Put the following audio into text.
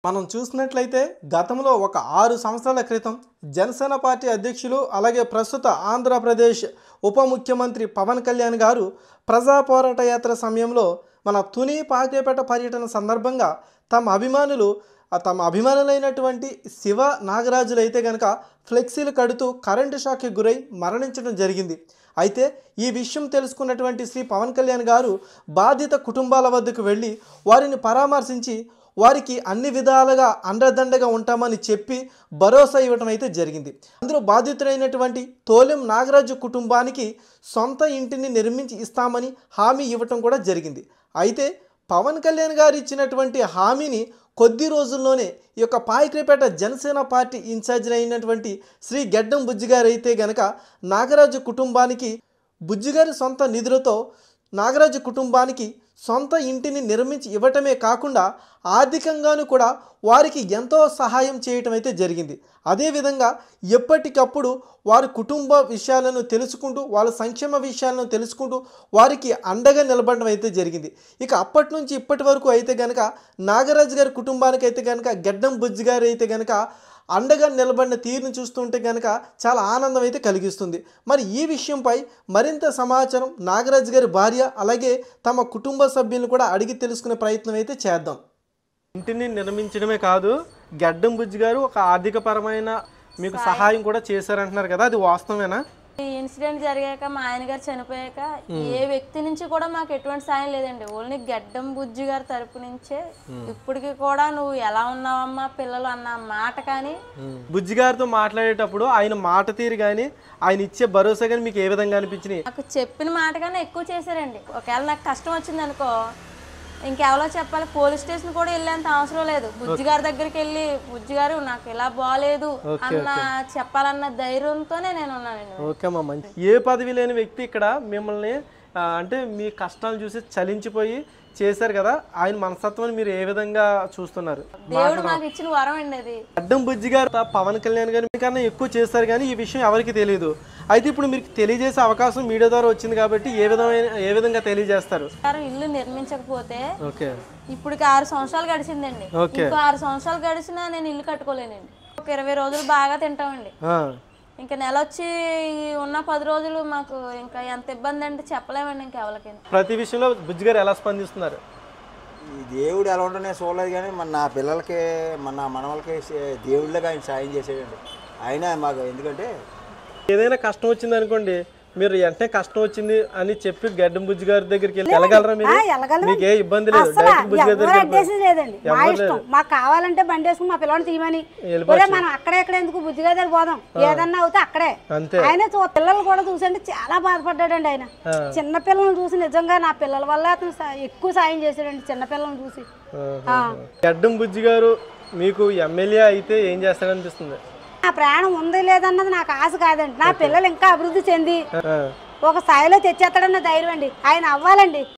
మనం చూసినట్లయితే గతంలో ఒక 6 సంవత్సరాల క్రితం జనసేన పార్టీ అధ్యక్షులు అలాగే ప్రస్తుత ఆంధ్రప్రదేశ్ ఉప ముఖ్యమంత్రి పవన్ కళ్యాణ్ గారు ప్రజా పోరాట యాత్ర సమయంలో మన తుని పాకేపేట పర్యటన సందర్భంగా తమ అభిమానులైనటువంటి శివ నాగరాజులు అయితే గనక ఫ్లెక్సీలు కడుతూ కరెంటు షాక్కి గురై మరణించడం జరిగింది. అయితే ఈ విషయం తెలుసుకున్నటువంటి శ్రీ పవన్ కళ్యాణ్ గారు బాధిత కుటుంబాల వద్దకు వెళ్ళి వారిని పరామర్శించి వారికి అన్ని విధాలుగా అండదండగా ఉంటామని చెప్పి భరోసా ఇవ్వటం అయితే జరిగింది. అందులో బాధితులైనటువంటి తోలెం నాగరాజు కుటుంబానికి సొంత ఇంటిని నిర్మించి ఇస్తామని హామీ ఇవ్వటం కూడా జరిగింది. అయితే పవన్ కళ్యాణ్ గారు ఇచ్చినటువంటి హామీని కొద్ది రోజుల్లోనే ఈ యొక్క పాయక్రిపేట జనసేన పార్టీ ఇన్ఛార్జ్ అయినటువంటి శ్రీ గెడ్డం బుజ్జిగారు అయితే గనక నాగరాజు కుటుంబానికి బుజ్జిగారి సొంత నిధులతో నాగరాజు కుటుంబానికి సొంత ఇంటిని నిర్మించి ఇవ్వటమే కాకుండా ఆర్థికంగాను కూడా వారికి ఎంతో సహాయం చేయటం అయితే జరిగింది. అదేవిధంగా ఎప్పటికప్పుడు వారి కుటుంబ విషయాలను తెలుసుకుంటూ వాళ్ళ సంక్షేమ విషయాలను తెలుసుకుంటూ వారికి అండగా నిలబడడం అయితే జరిగింది. ఇక అప్పటి నుంచి ఇప్పటి వరకు అయితే కనుక నాగరాజు గారి కుటుంబానికి అయితే కనుక గెడ్డం బుజ్జి గారు అయితే కనుక అండగా నిలబడిన తీరును చూస్తుంటే కనుక చాలా ఆనందం అయితే కలిగిస్తుంది. మరి ఈ విషయంపై మరింత సమాచారం నాగరాజు గారి భార్య అలాగే తమ కుటుంబ సభ్యులను కూడా అడిగి తెలుసుకునే ప్రయత్నం అయితే చేద్దాం. ఇంటిని నిర్మించడమే కాదు, గెడ్డం బుజ్జి గారు ఒక ఆర్థికపరమైన మీకు సహాయం కూడా చేశారంటున్నారు కదా, అది వాస్తవమేనా? ఈ ఇన్సిడెంట్ జరిగాక మా ఆయన గారు చనిపోయాక ఏ వ్యక్తి నుంచి కూడా మాకు ఎటువంటి సాయం లేదండి. ఓన్లీ గెడ్డం బుజ్జి గారి తరపు నుంచే ఇప్పటికి కూడా నువ్వు ఎలా ఉన్నావమ్మా పిల్లలు అన్న మాట కానీ బుజ్జి గారితో మాట్లాడేటప్పుడు ఆయన మాట తీరు కానీ ఆయన ఇచ్చే భరోసా కానీ మీకు ఏ విధంగా అనిపించినాయి? నాకు చెప్పిన మాట కన్నా ఎక్కువ చేశారండి. ఒకవేళ నాకు కష్టం వచ్చింది అనుకో ఇంకెవరో చెప్పాలి, పోలీస్ స్టేషన్ కూడా వెళ్ళేంత అవసరం లేదు. బుజ్జి గారి దగ్గరికి వెళ్ళి బుజ్జి గారు నాకు ఇలా బాగాలేదు అన్న చెప్పాలన్న ధైర్యంతోనే నేను ఉన్నానండి. ఓకే అమ్మా, ఏ పదవి లేని వ్యక్తి ఇక్కడ మిమ్మల్ని అంటే మీ కష్టాలు చూసి చలించిపోయి చేశారు కదా, ఆయన మనస్తత్వాన్ని మీరు ఏ విధంగా చూస్తున్నారు? దేవుడు మాకు ఇచ్చిన వరం అండి అది. గెడ్డం బుజ్జి గారు పవన్ కళ్యాణ్ గారు మీకన్నా ఎక్కువ చేస్తారు కానీ ఈ విషయం ఎవరికి తెలియదు. అయితే ఇప్పుడు మీకు తెలియజేసే అవకాశం మీడియా ద్వారా వచ్చింది కాబట్టి ఏ విధంగా తెలియజేస్తారు? ఇల్లు నిర్మించకపోతే ఇప్పటికి 6 సంవత్సరాలు గడిచిందండి. ఇంకో 6 సంవత్సరాలు గడిచినా నేను ఇల్లు కట్టుకోలేనండి. ఒక 20 రోజులు బాగా తింటామండి. ఇంకా నెల వచ్చి ఉన్న 10 రోజులు మాకు ఇంకా ఎంత ఇబ్బంది అంటే చెప్పలేమండి ఇంకెవరికి. ప్రతి విషయంలో బుజ్జి గారు ఎలా స్పందిస్తున్నారు? ఈ దేవుడు ఎలా ఉంటుందో చూడలేదు కానీ నా పిల్లలకి నా మనవలకి దేవుళ్ళగా ఆయన సాయం చేసాడండి. ఆయన మాకు ఎందుకంటే ఏదైనా కష్టం వచ్చింది అనుకోండి, మీరు వెంటనే కష్టం వచ్చింది అని చెప్పి గెడ్డం బుజ్జి గారి దగ్గరికి వెళ్ళగలరా? మీకు ఏ ఇబ్బంది లేదు, మాకు కావాలంటే బండి వేసుకుని మా పిల్లల్ని తీయమని మనం అక్కడెక్కడ ఎందుకు బుజ్జి గారి దగ్గర పోదాం, ఏదన్నా అవుతే అక్కడే. ఆయన పిల్లలు కూడా చూసండి చాలా బాధపడ్డాడండి. ఆయన చిన్న పిల్లల్ని చూసి నిజంగా నా పిల్లల వల్ల అతను ఎక్కువ సాయం చేశాడండి. చిన్న పిల్లల్ని చూసి గెడ్డం బుజ్జి గారు మీకు ఎమ్మెల్యే అయితే ఏం చేస్తారనిపిస్తుంది? నా ప్రాణం ఉంది లేదన్నది నాకు ఆశ కాదండి. నా పిల్లలు ఇంకా అభివృద్ధి చెంది ఒక స్థాయిలో తెచ్చేస్తాడన్న ధైర్యం అండి ఆయన అవ్వాలండి.